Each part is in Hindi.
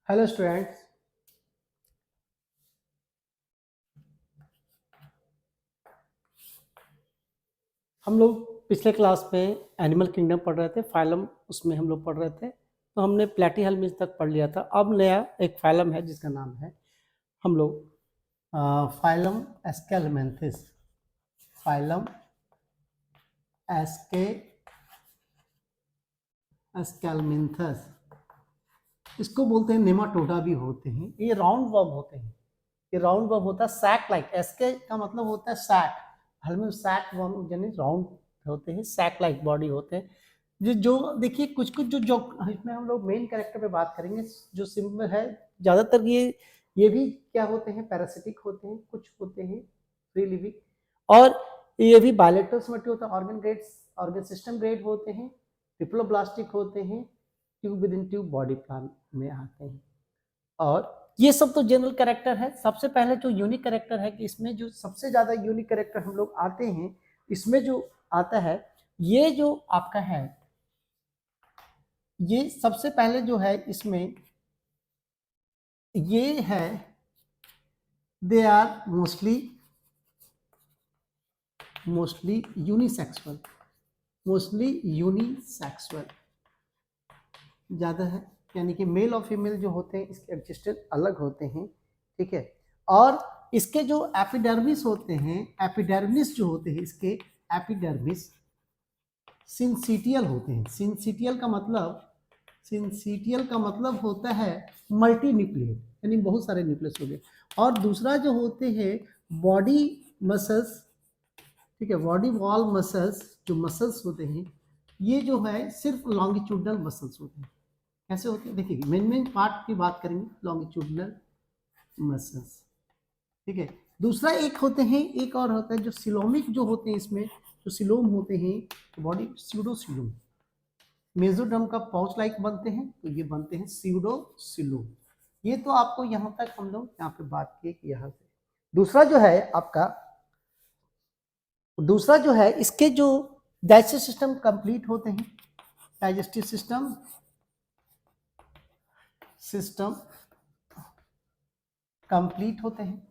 Hello students. हम लोग पिछले क्लास में एनिमल किंगडम पढ़ रहे थे, फाइलम उसमें हम लोग पढ़ रहे थे। तो हमने प्लेटीहेल्मिन्थ तक पढ़ लिया था। अब नया एक फाइलम है जिसका नाम है हम लोग फाइलम एस्केलमेंथिस। फाइलम एस्केलमेंथस, इसको बोलते हैं नेमाटोडा भी होते हैं। ये राउंड वर्म होते हैं। ये राउंड वर्म होता है सैक लाइक। एस्के का मतलब होता है सैक। हल सैक वर्म यानी राउंड होते हैं, सैक लाइक बॉडी होते हैं। जो देखिए कुछ कुछ जो इसमें हम लोग मेन कैरेक्टर पे बात करेंगे। जो सिंपल है, ज़्यादातर ये भी क्या होते हैं, पैरासिटिक होते हैं, कुछ होते हैं फ्री लिविंग, और ये भी बायलेटरल सिमेट्री होता है। Organ grades, organ system grade होते हैं, डिप्लोब्लास्टिक होते हैं, tube with in tube body plan में आते हैं। और ये सब तो जनरल कैरेक्टर है। सबसे पहले जो यूनिक कैरेक्टर है कि इसमें जो सबसे ज्यादा यूनिक कैरेक्टर हम लोग आते हैं, इसमें जो आता है ये जो आपका है, ये सबसे पहले जो है इसमें ये है, दे आर मोस्टली यूनिसेक्सुअल। ज्यादा है, यानी कि मेल और फीमेल जो होते हैं इसके एडजस्टेड अलग होते हैं, ठीक है। और इसके जो एपिडर्मिस होते हैं, एपिडर्मिस जो होते हैं इसके एपिडर्मिस सिंसिटियल होते हैं। सिंसिटियल का मतलब होता है मल्टी न्यूक्लियस, यानी बहुत सारे न्यूक्लियस हो गए। और दूसरा जो होते हैं बॉडी मसल्स, ठीक है, बॉडी वॉल मसल्स, जो मसल्स होते हैं ये जो है सिर्फ लॉन्गिट्यूडनल मसल्स होते हैं। कैसे होते हैं देखिए, मेन पार्ट की बात करेंगे, लॉन्गिट्यूडनल मसल्स, ठीक है। दूसरा एक होते हैं, एक और होता है जो सिलोमिक जो होते हैं। इसमें जो सिलोम होते हैं बॉडी स्यूडोसिलोम, मेसोडर्म का पाउच लाइक बनते हैं, तो ये बनते हैं स्यूडोसिलोम। ये तो आपको यहाँ तक हम लोग यहाँ पे बात किए कि यहाँ से दूसरा जो है आपका, दूसरा जो है इसके जो डाइजेस्टिव सिस्टम कंप्लीट होते हैं। डाइजेस्टिव सिस्टम कंप्लीट होते हैं।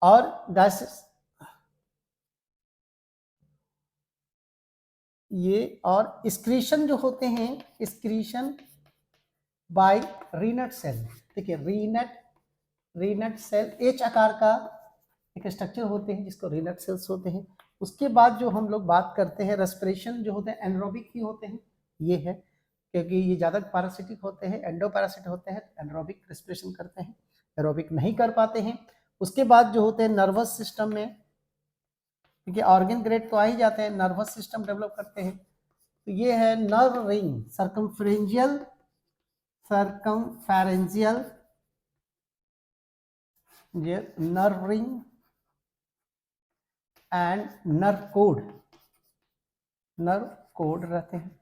और ये और एक्सक्रीशन जो होते हैं, एक्सक्रीशन बाय रीनट सेल, ठीक है। रीनट सेल एच आकार का एक स्ट्रक्चर होते हैं जिसको रीनट सेल्स होते हैं। उसके बाद जो हम लोग बात करते हैं रेस्पिरेशन जो होते हैं एनरोबिक ही होते हैं, ये है क्योंकि ये ज़्यादा पैरासिटिक होते हैं, एंडो पैरासिट होते हैं, एनरोबिक रेस्पिरेशन करते हैं, एरोबिक नहीं कर पाते हैं। उसके बाद जो होते हैं नर्वस सिस्टम में, क्योंकि ऑर्गन ग्रेड तो आ ही जाते हैं, नर्वस सिस्टम डेवलप करते हैं। तो ये है नर्व रिंग, सर्कमफेरेंजियल ये nerve ring and nerve code रहते हैं।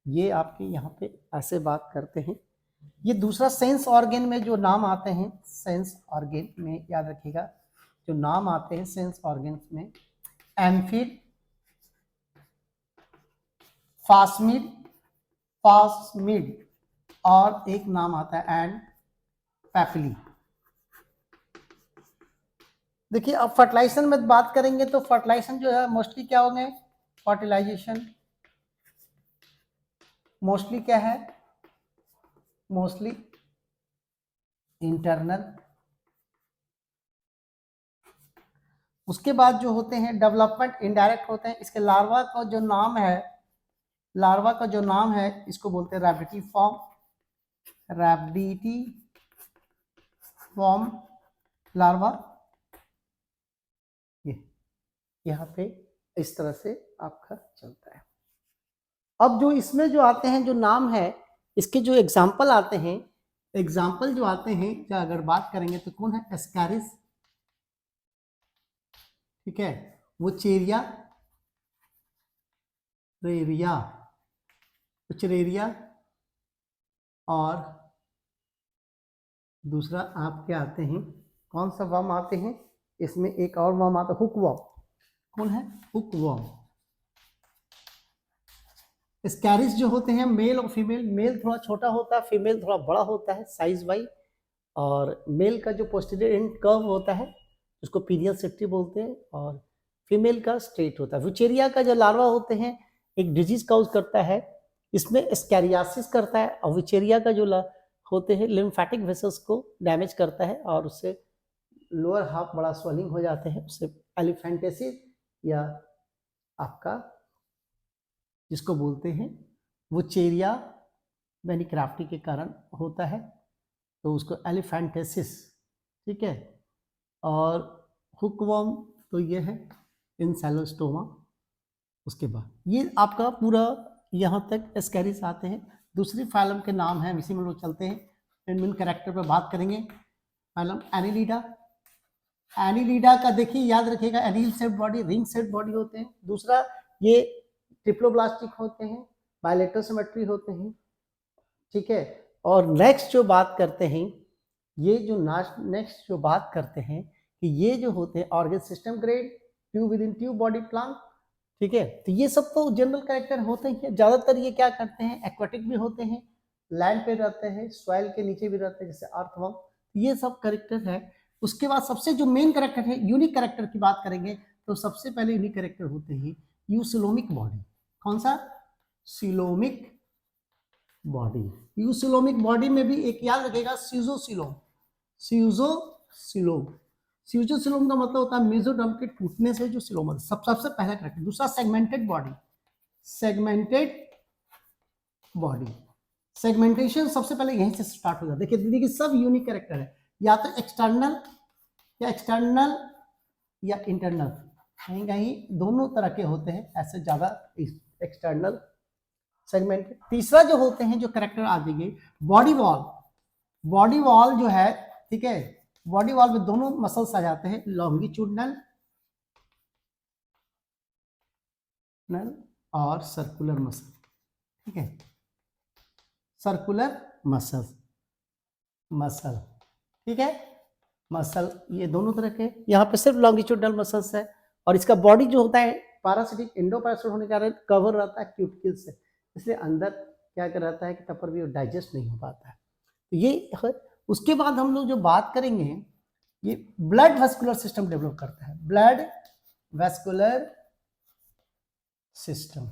ये आपके यहाँ पे ऐसे बात करते हैं। ये दूसरा सेंस ऑर्गन में जो नाम आते हैं, सेंस ऑर्गन में याद रखिएगा जो नाम आते हैं सेंस ऑर्गन में, एम्फिड, फास्मिड और एक नाम आता है एंड पैपिली। देखिए अब फर्टिलाइजेशन में बात करेंगे तो फर्टिलाइजेशन जो है मोस्टली क्या होंगे, फर्टिलाइजेशन मोस्टली क्या है, मोस्टली इंटरनल। उसके बाद जो होते हैं डेवलपमेंट इनडायरेक्ट होते हैं। इसके लार्वा का जो नाम है, इसको बोलते हैं रैबिडिटी फॉर्म लार्वा। ये यहाँ पे इस तरह से आपका चलता है। अब जो इसमें जो आते हैं जो नाम है, इसके जो एग्जाम्पल आते हैं, अगर बात करेंगे तो कौन है, एस्कैरिस, ठीक है, वो चेरिया रेरिया, और दूसरा आपके आते हैं, कौन सा वर्म आते हैं, इसमें एक और वर्म आता है हुकवर्म। कौन है? हुकवर्म। स्कैरिस जो होते हैं मेल और फीमेल, मेल थोड़ा छोटा होता है, फीमेल थोड़ा बड़ा होता है साइज वाइज, और मेल का जो पोस्टीरियर एंड कर्व होता है उसको पीनियल सेप्टी बोलते हैं, और फीमेल का स्ट्रेट होता है। वुचेरिया का जो लार्वा होते हैं एक डिजीज काउज करता है, इसमें स्कैरियासिस करता है, और वुचेरिया का जो होते हैं लिम्फेटिक वेसल्स को डैमेज करता है और उससे लोअर हाफ बड़ा स्वेलिंग हो जाते हैं, उससे एलिफेंटेसिस या आपका जिसको बोलते हैं वुचेरिया बेनिक्राफ्टी के कारण होता है, तो उसको एलिफेंटेसिस, ठीक है। और हुकवर्म तो ये है इनसेलोस्टोमा। उसके बाद ये आपका पूरा यहाँ तक स्कैरिस आते हैं। दूसरी फाइलम के नाम है, इसी में लोग चलते हैं, इन कैरेक्टर पर बात करेंगे। Phylum Annelida. एनिलिडा का देखिए याद रखिएगा, एनिल shaped body, ring shaped body होते हैं। दूसरा ये ट्रिप्लोब्लास्टिक होते हैं, बायलेटरल सिमेट्री होते हैं, ठीक है। और नेक्स्ट जो बात करते हैं, ये जो नेक्स्ट जो बात करते हैं कि ये जो होते हैं organ system grade, tube with in tube body plant, ठीक है। तो ये सब तो जनरल कैरेक्टर होते हैं। ज्यादातर ये क्या करते हैं, एक्वाटिक भी होते हैं, लैंड पे रहते हैं, सॉइल के नीचे भी रहते हैं, जैसे अर्थवर्म, ये सब कैरेक्टर है। उसके बाद सबसे जो मेन कैरेक्टर है, यूनिक कैरेक्टर की बात करेंगे, तो सबसे पहले यूनिक कैरेक्टर होते हैं यूसिलोमिक बॉडी। कौन सा? Coelomic body. यूसिलोमिक बॉडी में भी एक याद रखेगा सीजोसिलोम। सीजोसिलोम, सीजोसिलोम का मतलब होता है मेसोडर्म के टूटने से जो सिलोम है, सबसे पहला कैरेक्टर। दूसरा segmented body, segmented body, segmentation सबसे पहले यहीं से स्टार्ट हो जाता है। देखिए दीदी सब यूनिक कैरेक्टर है, या तो एक्सटर्नल या इंटरनल, कहीं कहीं दोनों तरह के होते हैं, ऐसे ज्यादा एक्सटर्नल सेगमेंटेड। तीसरा जो होते हैं जो कैरेक्टर आ जाएंगे बॉडी वॉल। बॉडी वॉल जो है, ठीक है, बॉडी वॉल में दोनों मसल्स आ जाते हैं, लॉन्गिट्यूडनल और सर्कुलर मसल, ठीक है, सर्कुलर मसल, ठीक है, मसल ये दोनों तरह के। यहाँ पे सिर्फ लॉन्गिट्यूडनल मसल्स है, और इसका बॉडी जो होता है पैरासिटिक एंडोपैरासिटिक होने के कारण कवर रहता है क्यूटिकल से, इसलिए अंदर क्या कर रहता है कि तब पर भी डाइजेस्ट नहीं हो पाता है। तो ये है। उसके बाद हम लोग जो बात करेंगे, ये ब्लड वेस्कुलर सिस्टम डेवलप करता है, ब्लड वेस्कुलर सिस्टम।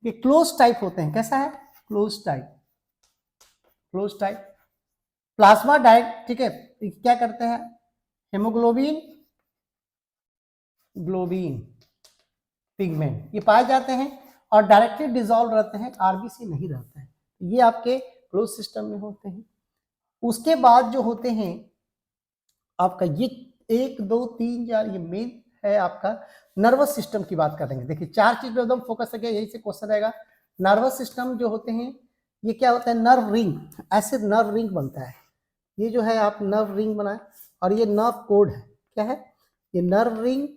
ये क्लोज टाइप होते हैं, कैसा है? Close type. प्लाज्मा डायरेक्ट, ठीक है, क्या करते हैं, हेमोग्लोबिन ग्लोबिन पिगमेंट ये पाए जाते हैं और डायरेक्टली डिसॉल्व रहते हैं, आरबीसी नहीं रहता है। ये आपके क्लोज सिस्टम में होते हैं। उसके बाद जो होते हैं आपका ये 1 2 3 4, ये मेन है आपका नर्वस सिस्टम की बात करेंगे। देखिए 4 चीज पे एकदम फोकस है, यही से क्वेश्चन रहेगा। नर्वस सिस्टम जो होते हैं, ये क्या होता है, नर्व रिंग, ऐसे नर्व रिंग बनता है। ये जो है आप नर्व रिंग बनाए, और ये नर्व कोड है, क्या है ये, nerve ring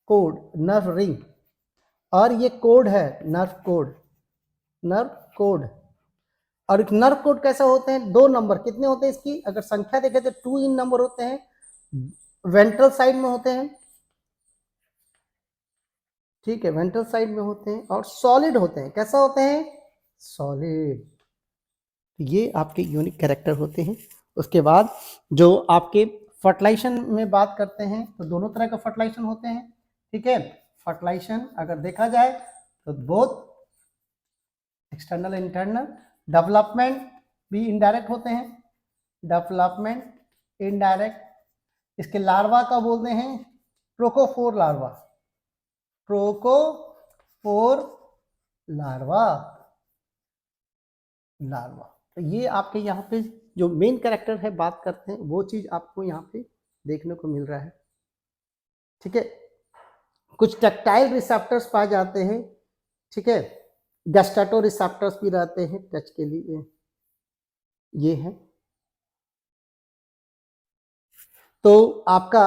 code, nerve ring, और ये कोड है नर्व कोड। और एक नर्व कोड कैसे होते हैं, 2 नंबर कितने होते हैं इसकी, अगर संख्या देखें तो 2 इन नंबर होते हैं, वेंट्रल साइड में होते हैं, ठीक है, वेंट्रल साइड में होते हैं, और सॉलिड होते हैं। कैसा होते हैं? सॉलिड। ये आपके यूनिक कैरेक्टर होते हैं। उसके बाद जो आपके फर्टिलाइजेशन में बात करते हैं, तो दोनों तरह का फर्टिलाइजेशन होते हैं, ठीक है। फर्टिलाइजेशन अगर देखा जाए तो बोथ एक्सटर्नल इंटरनल। डेवलपमेंट भी इनडायरेक्ट होते हैं, डेवलपमेंट इनडायरेक्ट। इसके लार्वा का बोलते हैं प्रोकोफोर लार्वा। तो ये आपके यहाँ पे जो मेन कैरेक्टर है बात करते हैं, वो चीज आपको यहाँ पे देखने को मिल रहा है, ठीक है। कुछ टैक्टाइल रिसेप्टर्स पाए जाते हैं, ठीक है, गस्टाटो रिसेप्टर्स भी रहते हैं टच के लिए, ये है। तो आपका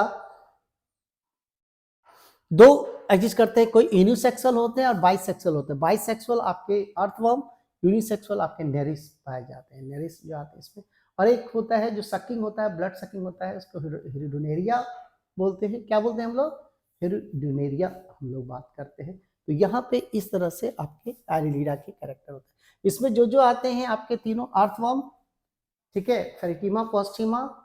2 एग्जिस्ट करते हैं, कोई यूनिसेक्सुअल होते हैं और बाइसेक्सुअल होते हैं। बाइसेक्सुअल आपके अर्थवर्म, यूनिसेक्सुअल आपके नेरिस पाए जाते हैं, नेरिस जो आते हैं इसमें। और एक होता है जो सकिंग होता है, ब्लड सकिंग होता है, उसको हिरुडोनेरिया बोलते हैं। क्या बोलते हैं हम लोग? हिरुडोनेरिया हम लोग बात करते हैं। तो यहाँ पे इस तरह से आपके एनिलिडा के कैरेक्टर होते हैं। इसमें जो जो आते हैं आपके तीनों अर्थवर्म, ठीक है, फेरिटीमा, पोस्टीमा,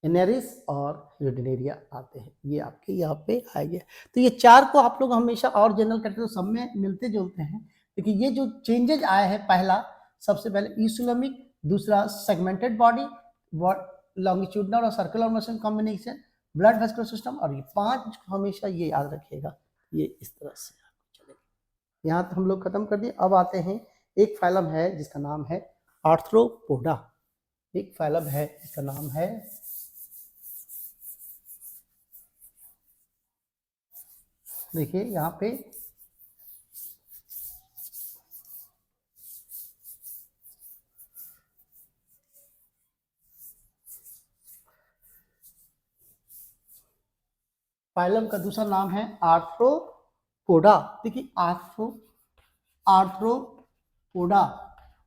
एनेरिस और हिरुडोनेरिया आते हैं, ये आपके यहाँ पे आएंगे। तो ये चार को आप लोग हमेशा और जनरल कैरेक्टर सब में मिलते जुलते हैं, लेकिन ये जो चेंजेज आए हैं, पहला सबसे पहले ईसोलोमिक, दूसरा सेगमेंटेड बॉडी, लॉन्गिट्यूडनल और circular motion combination, blood vascular system, और ये 5 हमेशा ये याद रखिएगा। ये इस तरह से चलेगा। यहाँ तो हम लोग खत्म कर दिए। अब आते हैं, एक फाइलम है जिसका नाम है आर्थ्रोपोडा। एक फाइलम है जिसका नाम है देखिए यहाँ पे फाइलम का दूसरा नाम है आर्थ्रोपोडा। देखिए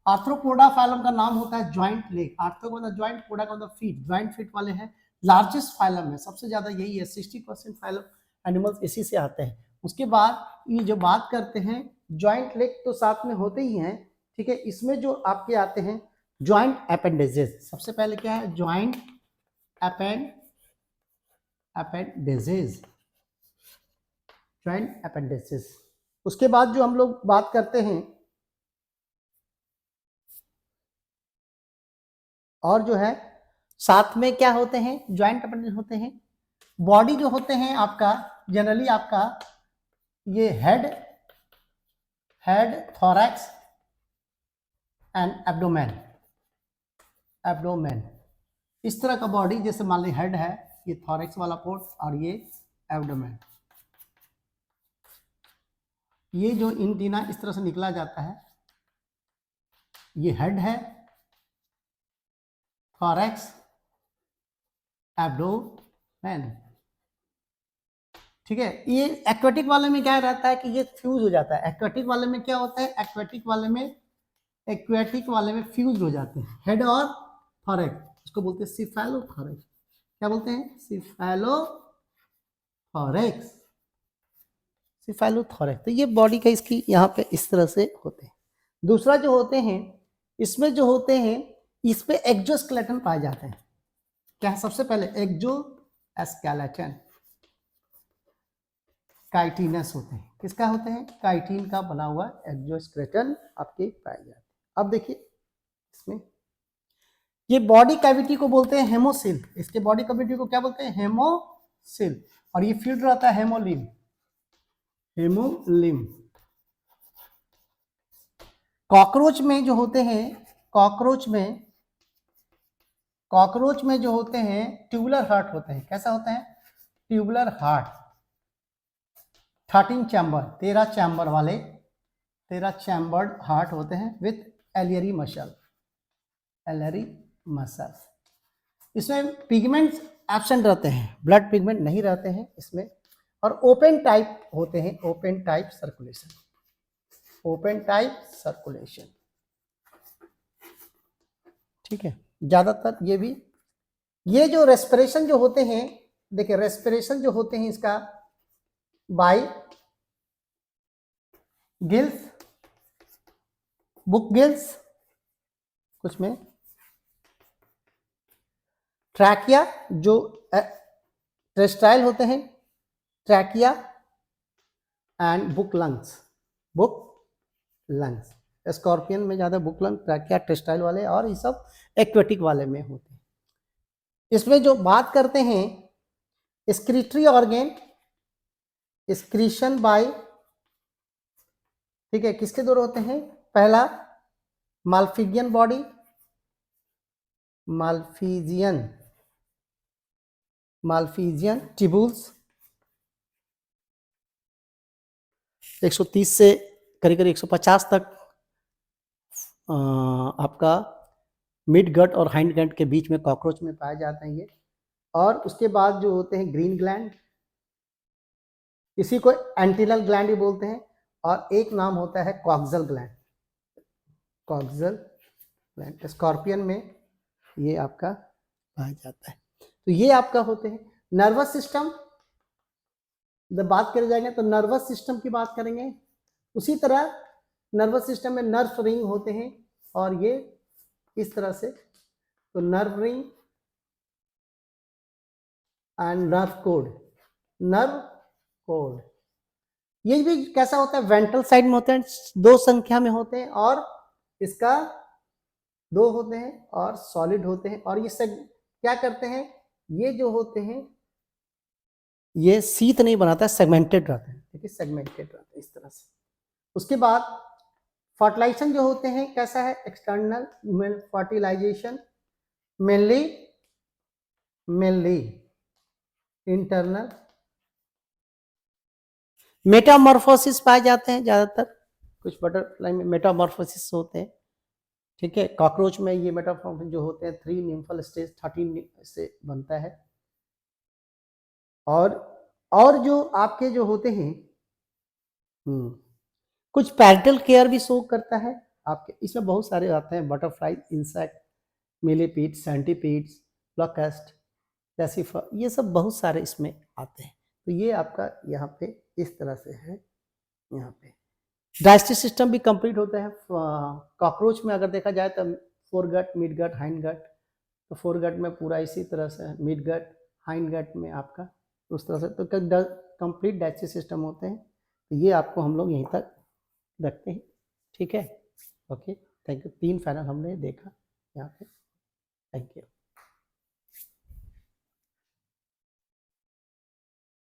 आर्थ्रोपोडा फाइलम का नाम होता है ज्वाइंट लेग। आर्थ्रो का मतलब ज्वाइंट, पोडा का मतलब फीट, ज्वाइंट फीट वाले हैं। लार्जेस्ट फाइलम है, सबसे ज्यादा यही है, 60% फाइलम एनिमल्स इसी से आते हैं। उसके बाद ये जो बात करते हैं ज्वाइंट लेग तो साथ में होते ही हैं, ठीक है। इसमें जो आपके आते हैं ज्वाइंट अपेंडेजेस। सबसे पहले क्या है? Joint appendages, joint appendages. उसके बाद जो हम लोग बात करते हैं और जो है साथ में क्या होते हैं? ज्वाइंट अपेंडेज होते हैं। बॉडी जो होते हैं आपका जनरली आपका ये हेड, थोरैक्स एंड एब्डोमेन, इस तरह का बॉडी। जैसे मान ली हेड है, ये थोरैक्स वाला पोर्ट, और ये एब्डोमेन। ये जो इंटीना इस तरह से निकला जाता है, ये हेड है, थोरैक्स, एब्डोमेन, ठीक है। ये एक्वेटिक वाले में क्या रहता है कि ये फ्यूज हो जाता है। एक्वेटिक वाले में क्या होता है? एक्वेटिक वाले में फ्यूज हो जाते हैं हेड और थोरैक्स। इसको बोलते हैं सिफेलोथोरैक्स। क्या बोलते हैं? सिफेलोथोरैक्स। तो ये बॉडी का इसकी यहाँ पे इस तरह से होते हैं। दूसरा जो होते हैं, इसमें जो होते हैं, इस पे एक्सोस्केलेटन पाए जाते हैं। क्या है? सबसे पहले एक्सोस्केलेटन काइटिनस होते हैं। किसका होते हैं? काइटिन का बना हुआ एक्सोस्केलेटन आपके पाए जाते हैं। अब देखिए इसमें ये बॉडी कैविटी को बोलते हैं हेमोसिल। इसके बॉडी कैविटी को क्या बोलते हैं? हेमोसिल। और ये फील्ड रहता है हेमोलिम। कॉकरोच में जो होते हैं, कॉकरोच में जो होते हैं ट्यूबुलर हार्ट होते हैं। कैसा होता है? Tubular heart. 13 चैम्बर्ड हार्ट होते हैं विथ एलियरी मसल। इसमें पिगमेंट्स एब्सेंट रहते हैं, ब्लड पिगमेंट नहीं रहते हैं इसमें। और ओपन टाइप होते हैं, ओपन टाइप सर्कुलेशन, ठीक है। ज्यादातर ये जो रेस्पिरेशन जो होते हैं, देखिए रेस्पिरेशन जो होते हैं इसका बाय गिल्स, बुक गिल्स, कुछ में ट्रैकिया, जो टेरेस्ट्राइल होते हैं, trachea and book lungs. Scorpion में ज्यादा बुक लंग, ट्रैकिया, टेरेस्ट्राइल वाले, और ये सब एक्वेटिक वाले में होते हैं। इसमें जो बात करते हैं एक्सक्रीटरी ऑर्गेन, एक्सक्रीशन बाय, ठीक है, किसके द्वारा होते हैं? पहला माल्फिजियन बॉडी, माल्फिजियन टिब्यूल्स, 130 से करीब 150 तक आपका मिड गट और हाइंड गट के बीच में कॉकरोच में पाए जाते हैं ये। और उसके बाद जो होते हैं ग्रीन ग्लैंड, इसी को एंटिनल ग्लैंड भी बोलते हैं। और एक नाम होता है कॉक्सल ग्लैंड। स्कॉर्पियन में ये आपका पाया जाता है। तो ये आपका होते हैं नर्वस सिस्टम। जब बात करें जाएंगे तो नर्वस सिस्टम की बात करेंगे। उसी तरह नर्वस सिस्टम में नर्व रिंग होते हैं और ये इस तरह से, तो nerve ring and nerve code. Nerve code ये भी कैसा होता है, वेंट्रल साइड में होते हैं, 2 संख्या में होते हैं और इसका 2 होते हैं और सॉलिड होते हैं। और ये सब क्या करते हैं, ये जो होते हैं ये शीत नहीं बनाता, सेगमेंटेड रहते हैं, ठीक है, सेगमेंटेड रहते हैं इस तरह से। उसके बाद फर्टिलाइजेशन जो होते हैं कैसा है, external fertilisation, mainly internal. Metamorphosis पाए जाते हैं ज्यादातर, कुछ बटरफ्लाई में मेटामॉर्फोसिस होते हैं, ठीक है। कॉकरोच में ये मेटामॉर्फोसिस जो होते हैं 3 निम्फल स्टेज 13 से बनता है। और जो आपके जो होते हैं कुछ पैरेंटल केयर भी शो करता है आपके, इसमें बहुत सारे आते हैं, butterfly, insect, millipede, centipedes, locust, पैसिफर, ये सब बहुत सारे इसमें आते हैं। तो ये आपका यहाँ पे इस तरह से है। यहाँ पे डाइजेस्टिव सिस्टम भी कंप्लीट होता है। कॉकरोच में अगर देखा जाए तो foregut, midgut, hindgut, तो फोरगट में पूरा इसी तरह से, मिड गट, हाइंड गट में आपका उस तरह से, तो कंप्लीट डाइजेस्टिव सिस्टम होते हैं। तो ये आपको हम लोग यहीं तक रखते हैं, ठीक है। Okay, thank you. 3 पैनल हमने देखा यहाँ पे, थैंक यू।